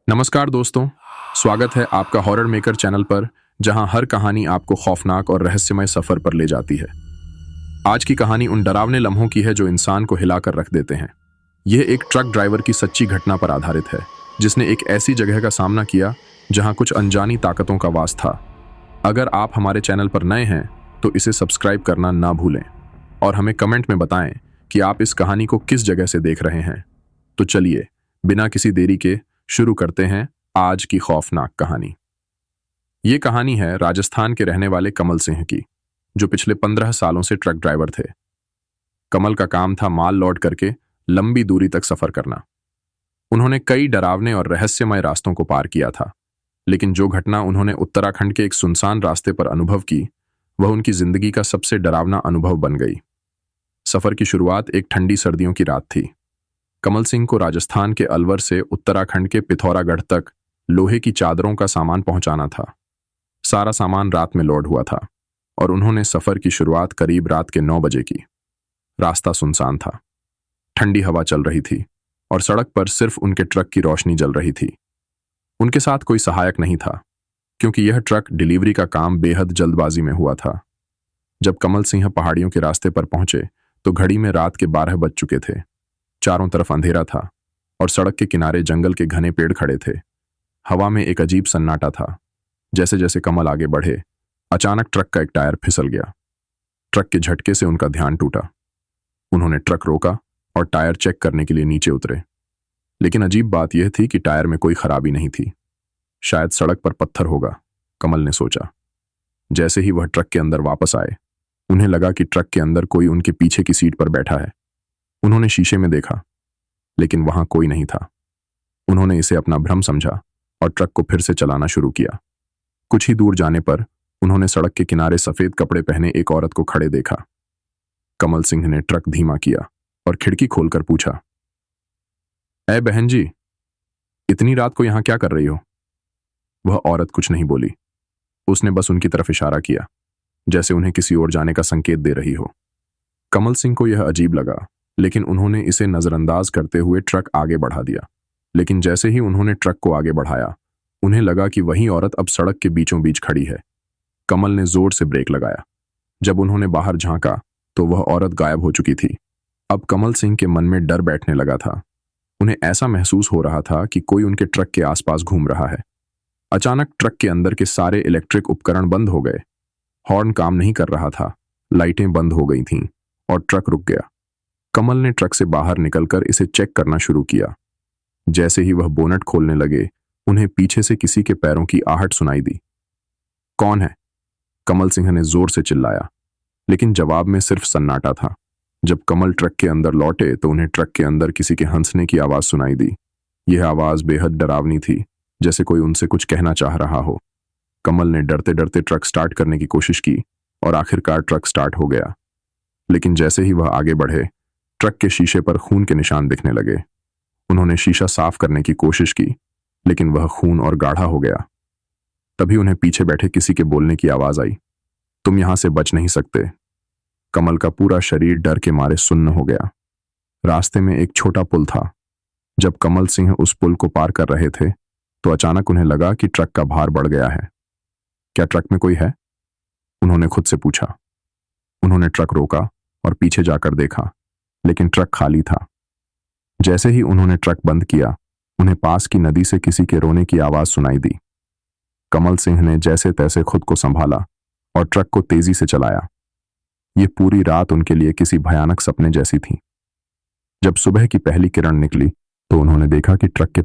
नमस्कार दोस्तों, स्वागत है आपका हॉरर मेकर चैनल पर, जहां हर कहानी आपको खौफनाक और रहस्यमय सफर पर ले जाती है। आज की कहानी उन डरावने लम्हों की है जो इंसान को हिलाकर रख देते हैं। यह एक ट्रक ड्राइवर की सच्ची घटना पर आधारित है, जिसने एक ऐसी जगह का सामना किया जहां कुछ अनजानी ताकतों का वास था। अगर आप हमारे चैनल पर नए हैं तो इसे सब्सक्राइब करना ना भूलें और हमें कमेंट में बताएं कि आप इस कहानी को किस जगह से देख रहे हैं। तो चलिए, बिना किसी देरी के शुरू करते हैं आज की खौफनाक कहानी। ये कहानी है राजस्थान के रहने वाले कमल सिंह की, जो पिछले 15 सालों से ट्रक ड्राइवर थे। कमल का काम था माल लोड करके लंबी दूरी तक सफर करना। उन्होंने कई डरावने और रहस्यमय रास्तों को पार किया था, लेकिन जो घटना उन्होंने उत्तराखंड के एक सुनसान रास्ते पर अनुभव की, वह उनकी जिंदगी का सबसे डरावना अनुभव बन गई। सफर की शुरुआत एक ठंडी सर्दियों की रात थी। कमल सिंह को राजस्थान के अलवर से उत्तराखंड के पिथौरागढ़ तक लोहे की चादरों का सामान पहुंचाना था। सारा सामान रात में लोड हुआ था और उन्होंने सफर की शुरुआत करीब रात के 9 बजे की। रास्ता सुनसान था, ठंडी हवा चल रही थी और सड़क पर सिर्फ उनके ट्रक की रोशनी जल रही थी। उनके साथ कोई सहायक नहीं था, क्योंकि यह ट्रक डिलीवरी का काम बेहद जल्दबाजी में हुआ था। जब कमल सिंह पहाड़ियों के रास्ते पर पहुंचे तो घड़ी में रात के 12 बज चुके थे। चारों तरफ अंधेरा था और सड़क के किनारे जंगल के घने पेड़ खड़े थे। हवा में एक अजीब सन्नाटा था। जैसे जैसे कमल आगे बढ़े, अचानक ट्रक का एक टायर फिसल गया। ट्रक के झटके से उनका ध्यान टूटा। उन्होंने ट्रक रोका और टायर चेक करने के लिए नीचे उतरे, लेकिन अजीब बात यह थी कि टायर में कोई खराबी नहीं थी। शायद सड़क पर पत्थर होगा, कमल ने सोचा। जैसे ही वह ट्रक के अंदर वापस आए, उन्हें लगा कि ट्रक के अंदर कोई उनके पीछे की सीट पर बैठा है। उन्होंने शीशे में देखा, लेकिन वहां कोई नहीं था। उन्होंने इसे अपना भ्रम समझा और ट्रक को फिर से चलाना शुरू किया। कुछ ही दूर जाने पर उन्होंने सड़क के किनारे सफेद कपड़े पहने एक औरत को खड़े देखा। कमल सिंह ने ट्रक धीमा किया और खिड़की खोलकर पूछा, "ऐ बहन जी, इतनी रात को यहां क्या कर रही हो?" वह औरत कुछ नहीं बोली। उसने बस उनकी तरफ इशारा किया, जैसे उन्हें किसी और जाने का संकेत दे रही हो। कमल सिंह को यह अजीब लगा, लेकिन उन्होंने इसे नजरअंदाज करते हुए ट्रक आगे बढ़ा दिया। लेकिन जैसे ही उन्होंने ट्रक को आगे बढ़ाया, उन्हें लगा कि वही औरत अब सड़क के बीचों बीच खड़ी है। कमल ने जोर से ब्रेक लगाया। जब उन्होंने बाहर झांका तो वह औरत गायब हो चुकी थी। अब कमल सिंह के मन में डर बैठने लगा था। उन्हें ऐसा महसूस हो रहा था कि कोई उनके ट्रक के आसपास घूम रहा है। अचानक ट्रक के अंदर के सारे इलेक्ट्रिक उपकरण बंद हो गए। हॉर्न काम नहीं कर रहा था, लाइटें बंद हो गई थीं और ट्रक रुक गया। कमल ने ट्रक से बाहर निकलकर इसे चेक करना शुरू किया। जैसे ही वह बोनट खोलने लगे, उन्हें पीछे से किसी के पैरों की आहट सुनाई दी। "कौन है?" कमल सिंह ने जोर से चिल्लाया, लेकिन जवाब में सिर्फ सन्नाटा था। जब कमल ट्रक के अंदर लौटे तो उन्हें ट्रक के अंदर किसी के हंसने की आवाज सुनाई दी। यह आवाज बेहद डरावनी थी, जैसे कोई उनसे कुछ कहना चाह रहा हो। कमल ने डरते डरते ट्रक स्टार्ट करने की कोशिश की और आखिरकार ट्रक स्टार्ट हो गया। लेकिन जैसे ही वह आगे बढ़े, ट्रक के शीशे पर खून के निशान दिखने लगे। उन्होंने शीशा साफ करने की कोशिश की, लेकिन वह खून और गाढ़ा हो गया। तभी उन्हें पीछे बैठे किसी के बोलने की आवाज आई, "तुम यहां से बच नहीं सकते।" कमल का पूरा शरीर डर के मारे सुन्न हो गया। रास्ते में एक छोटा पुल था। जब कमल सिंह उस पुल को पार कर रहे थे तो अचानक उन्हें लगा कि ट्रक का भार बढ़ गया है। "क्या ट्रक में कोई है?" उन्होंने खुद से पूछा। उन्होंने ट्रक रोका और पीछे जाकर देखा, लेकिन ट्रक खाली था। जैसे ही उन्होंने ट्रक बंद किया, उन्हें पास की नदी से किसी के रोने की आवाज सुनाई दी। कमल सिंह ने जैसे तैसे खुद को संभाला और ट्रक को तेजी से चलाया। ये पूरी रात उनके लिए किसी भयानक सपने जैसी थी। जब सुबह की पहली किरण निकली तो उन्होंने देखा कि ट्रक के